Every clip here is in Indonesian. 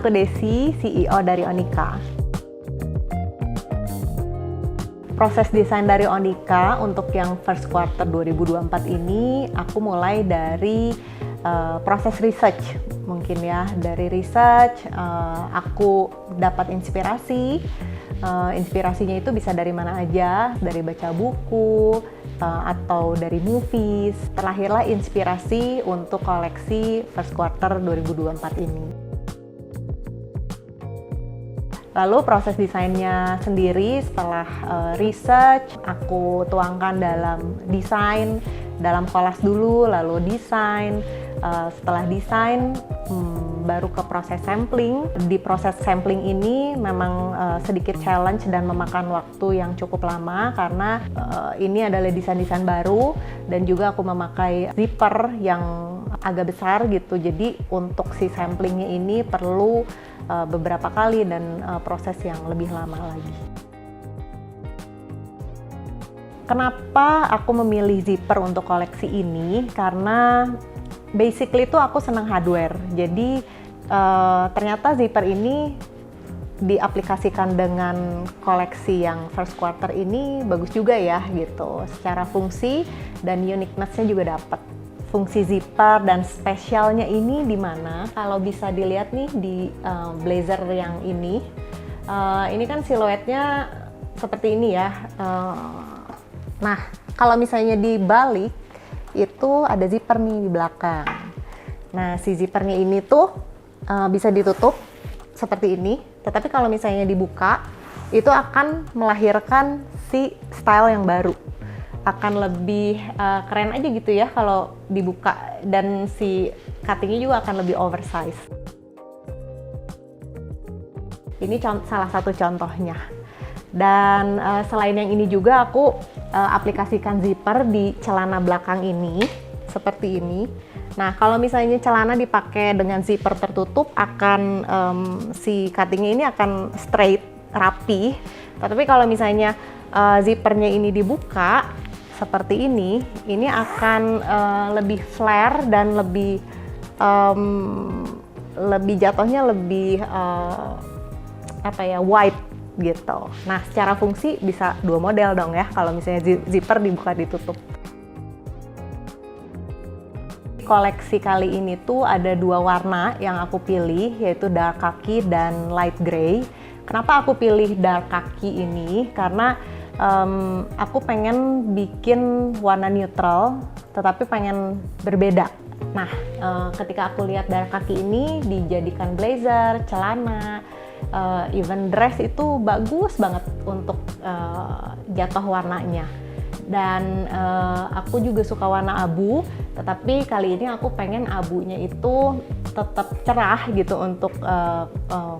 aku Desi, CEO dari Onika. Proses desain dari Onika untuk yang first quarter 2024 ini, aku mulai dari proses research mungkin ya. Dari research, aku dapat inspirasi. Inspirasinya itu bisa dari mana aja, dari baca buku, atau dari movies. Terlahirlah inspirasi untuk koleksi first quarter 2024 ini. Lalu proses desainnya sendiri setelah research, aku tuangkan dalam desain, dalam collage dulu, lalu desain. Setelah desain, baru ke proses sampling. Di proses sampling ini memang sedikit challenge dan memakan waktu yang cukup lama karena ini adalah desain-desain baru dan juga aku memakai zipper yang agak besar gitu. Jadi untuk si samplingnya ini perlu beberapa kali dan proses yang lebih lama lagi. Kenapa aku memilih zipper untuk koleksi ini? Karena basically itu aku senang hardware. Jadi ternyata zipper ini diaplikasikan dengan koleksi yang first quarter ini bagus juga ya gitu. Secara fungsi dan uniqueness-nya juga dapat. Fungsi zipper dan spesialnya ini di mana? Kalau bisa dilihat nih di blazer yang ini kan siluetnya seperti ini ya. Nah, kalau misalnya dibalik itu ada zipper nih di belakang. Nah, si zippernya ini tuh bisa ditutup seperti ini. Tetapi kalau misalnya dibuka, itu akan melahirkan si style yang baru. Akan lebih keren aja gitu ya kalau dibuka, dan si cuttingnya juga akan lebih oversize. Ini salah satu contohnya. Dan selain yang ini juga aku aplikasikan zipper di celana belakang ini seperti ini. Nah, kalau misalnya celana dipakai dengan zipper tertutup, akan si cuttingnya ini akan straight, rapi. Tetapi kalau misalnya zippernya ini dibuka seperti ini akan lebih flare dan lebih jatuhnya lebih wide gitu. Nah, secara fungsi bisa dua model dong ya kalau misalnya zipper dibuka ditutup. Koleksi kali ini tuh ada dua warna yang aku pilih, yaitu dark khaki dan light gray. Kenapa aku pilih dark khaki ini? Karena aku pengen bikin warna neutral, tetapi pengen berbeda. Nah, ketika aku lihat dark khaki ini dijadikan blazer, celana, even dress itu bagus banget untuk jatuh warnanya. Dan aku juga suka warna abu, tetapi kali ini aku pengen abunya itu tetap cerah gitu untuk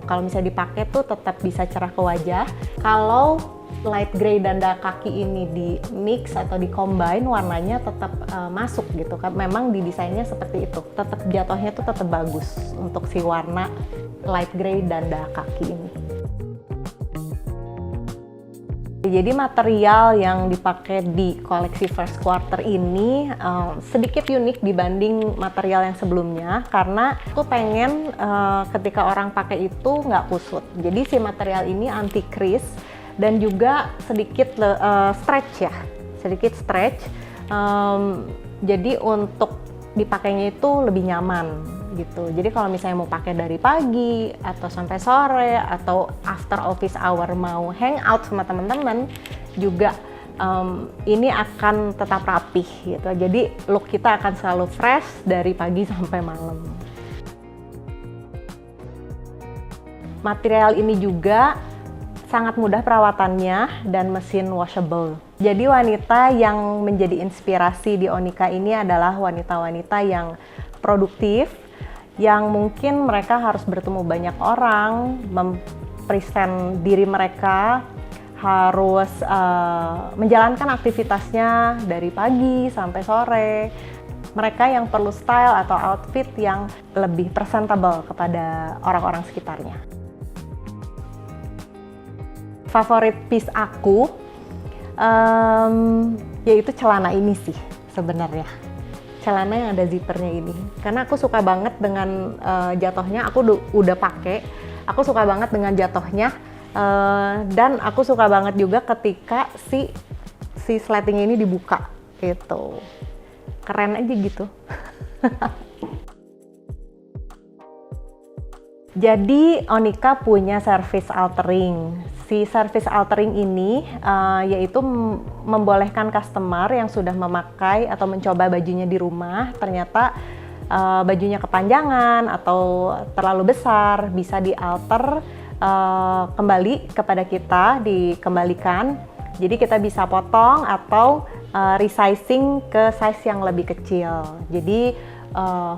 kalau misalnya dipakai tuh tetap bisa cerah ke wajah. Kalau light gray dan dark khaki ini di mix atau di combine, warnanya tetap masuk gitu kan. Memang di desainnya seperti itu, tetap jatuhnya tuh tetap bagus untuk si warna light gray dan dark khaki ini. Jadi material yang dipakai di koleksi first quarter ini sedikit unik dibanding material yang sebelumnya, karena aku pengen ketika orang pakai itu nggak kusut. Jadi si material ini anti crease dan juga sedikit stretch ya, sedikit stretch. Jadi untuk dipakainya itu lebih nyaman gitu. Jadi kalau misalnya mau pakai dari pagi atau sampai sore atau after office hour mau hangout sama teman-teman juga ini akan tetap rapih gitu. Jadi look kita akan selalu fresh dari pagi sampai malam. Material ini juga sangat mudah perawatannya dan mesin washable. Jadi wanita yang menjadi inspirasi di Onika ini adalah wanita-wanita yang produktif, yang mungkin mereka harus bertemu banyak orang, mempresent diri mereka, harus menjalankan aktivitasnya dari pagi sampai sore. Mereka yang perlu style atau outfit yang lebih presentable kepada orang-orang sekitarnya. Favorit piece aku yaitu celana ini sih sebenarnya. celana yang ada zippernya ini. Karena aku suka banget dengan jatuhnya, aku udah pakai. Aku suka banget dengan jatuhnya, dan aku suka banget juga ketika si sletingnya ini dibuka gitu. Keren aja gitu. Jadi Onika punya service altering. Si service altering ini yaitu membolehkan customer yang sudah memakai atau mencoba bajunya di rumah, ternyata bajunya kepanjangan atau terlalu besar, bisa dialter kembali kepada kita, dikembalikan. Jadi kita bisa potong atau resizing ke size yang lebih kecil. Jadi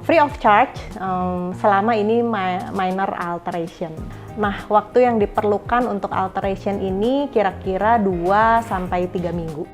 free of charge selama ini minor alteration. Nah, waktu yang diperlukan untuk alteration ini kira-kira 2-3 minggu.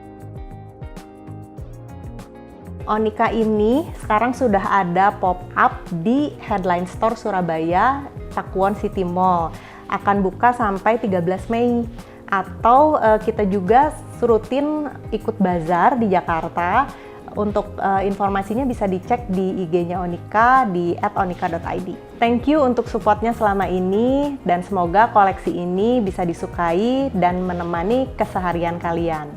Onika ini sekarang sudah ada pop-up di Headline Store Surabaya, Pakuwon City Mall. Akan buka sampai 13 Mei. Atau kita juga rutin ikut bazar di Jakarta. Untuk informasinya bisa dicek di IG-nya Onika di @onika.id. Thank you untuk supportnya selama ini, dan semoga koleksi ini bisa disukai dan menemani keseharian kalian.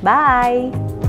Bye!